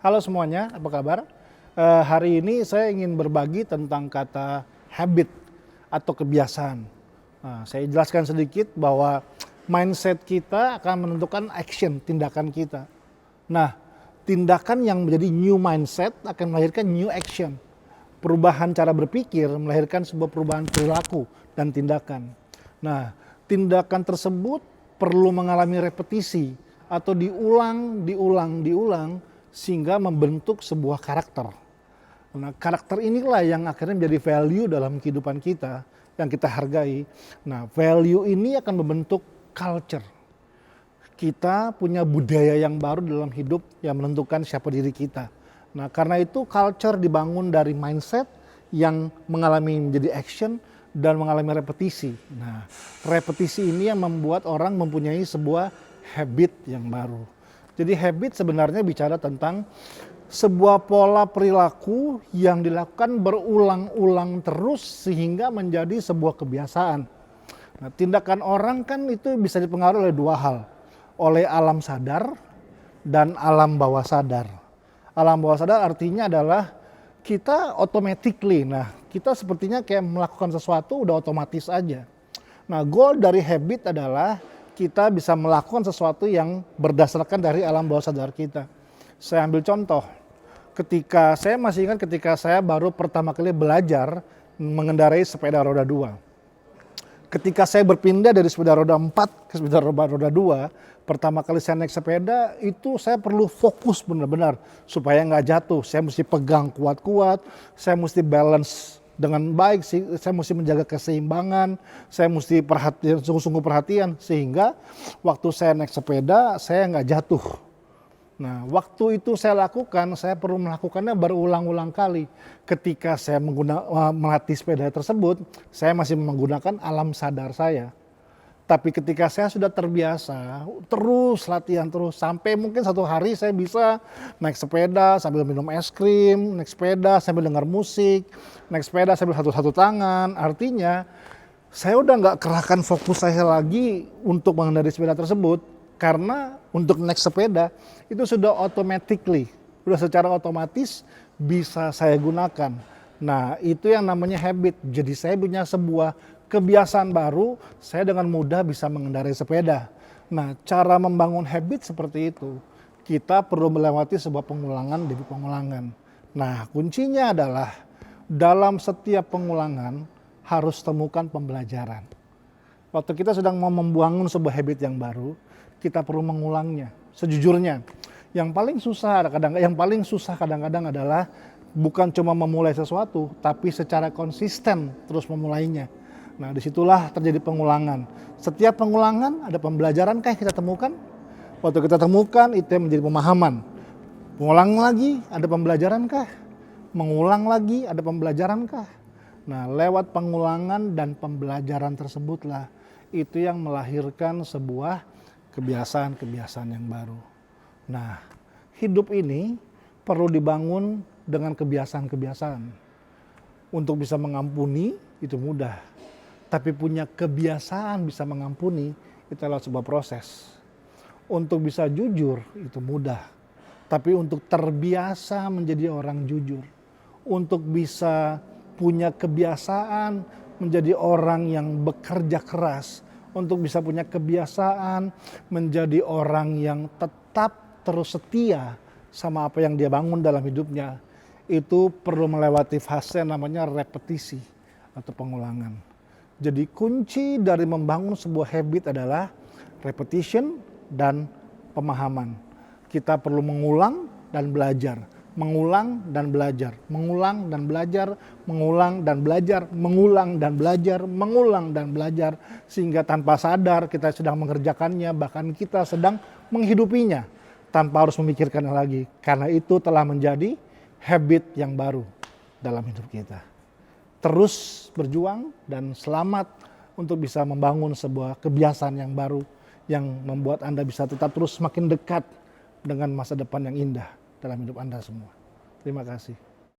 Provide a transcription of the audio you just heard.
Halo semuanya, apa kabar? Hari ini saya ingin berbagi tentang kata habit atau kebiasaan. Saya jelaskan sedikit bahwa mindset kita akan menentukan action, tindakan kita. Nah, tindakan yang menjadi new mindset akan melahirkan new action. Perubahan cara berpikir melahirkan sebuah perubahan perilaku dan tindakan. Nah, tindakan tersebut perlu mengalami repetisi atau diulang sehingga membentuk sebuah karakter. Nah, karakter inilah yang akhirnya menjadi value dalam kehidupan kita yang kita hargai. Nah, value ini akan membentuk culture. Kita punya budaya yang baru dalam hidup yang menentukan siapa diri kita. Nah, karena itu culture dibangun dari mindset yang mengalami menjadi action dan mengalami repetisi. Nah, repetisi ini yang membuat orang mempunyai sebuah habit yang baru. Jadi habit sebenarnya bicara tentang sebuah pola perilaku yang dilakukan berulang-ulang terus sehingga menjadi sebuah kebiasaan. Nah, tindakan orang kan itu bisa dipengaruhi oleh dua hal, oleh alam sadar dan alam bawah sadar. Alam bawah sadar artinya adalah kita automatically, kita sepertinya kayak melakukan sesuatu udah otomatis aja. Nah, goal dari habit adalah kita bisa melakukan sesuatu yang berdasarkan dari alam bawah sadar kita. Saya ambil contoh, saya masih ingat ketika saya baru pertama kali belajar mengendarai sepeda roda 2. Ketika saya berpindah dari sepeda roda 4 ke sepeda roda 2, pertama kali saya naik sepeda itu saya perlu fokus benar-benar supaya nggak jatuh. Saya mesti pegang kuat-kuat, saya mesti balance dengan baik, saya mesti menjaga keseimbangan, saya mesti perhatian, sungguh-sungguh perhatian sehingga waktu saya naik sepeda saya nggak jatuh. Nah, waktu itu saya lakukan, saya perlu melakukannya berulang-ulang kali. Ketika saya melatih sepeda tersebut, saya masih menggunakan alam sadar saya. Tapi ketika saya sudah terbiasa, terus latihan terus, sampai mungkin satu hari saya bisa naik sepeda sambil minum es krim, naik sepeda sambil dengar musik, naik sepeda sambil satu tangan. Artinya saya udah nggak kerahkan fokus saya lagi untuk mengendarai sepeda tersebut, karena untuk naik sepeda itu sudah automatically, sudah secara otomatis bisa saya gunakan. Nah, itu yang namanya habit. Jadi saya punya sebuah kebiasaan baru, saya dengan mudah bisa mengendarai sepeda. Nah, cara membangun habit seperti itu, kita perlu melewati sebuah pengulangan demi pengulangan. Nah, kuncinya adalah dalam setiap pengulangan harus temukan pembelajaran. Waktu kita sedang mau membangun sebuah habit yang baru, kita perlu mengulangnya. Sejujurnya, yang paling susah kadang-kadang adalah bukan cuma memulai sesuatu, tapi secara konsisten terus memulainya. Nah, disitulah terjadi pengulangan. Setiap pengulangan ada pembelajaran kah kita temukan? Waktu kita temukan itu yang menjadi pemahaman. Mengulang lagi ada pembelajaran kah? Mengulang lagi ada pembelajaran kah? Nah, lewat pengulangan dan pembelajaran tersebutlah itu yang melahirkan sebuah kebiasaan-kebiasaan yang baru. Nah, hidup ini perlu dibangun dengan kebiasaan-kebiasaan. Untuk bisa mengampuni itu mudah. Tapi punya kebiasaan bisa mengampuni itu adalah sebuah proses. Untuk bisa jujur itu mudah. Tapi untuk terbiasa menjadi orang jujur, untuk bisa punya kebiasaan menjadi orang yang bekerja keras, untuk bisa punya kebiasaan menjadi orang yang tetap terus setia sama apa yang dia bangun dalam hidupnya, itu perlu melewati fase namanya repetisi atau pengulangan. Jadi kunci dari membangun sebuah habit adalah repetition dan pemahaman. Kita perlu mengulang dan belajar, mengulang dan belajar, mengulang dan belajar, mengulang dan belajar, mengulang dan belajar, mengulang dan belajar, sehingga tanpa sadar kita sedang mengerjakannya, bahkan kita sedang menghidupinya tanpa harus memikirkannya lagi. Karena itu telah menjadi habit yang baru dalam hidup kita. Terus berjuang dan selamat untuk bisa membangun sebuah kebiasaan yang baru yang membuat Anda bisa tetap terus semakin dekat dengan masa depan yang indah dalam hidup Anda semua. Terima kasih.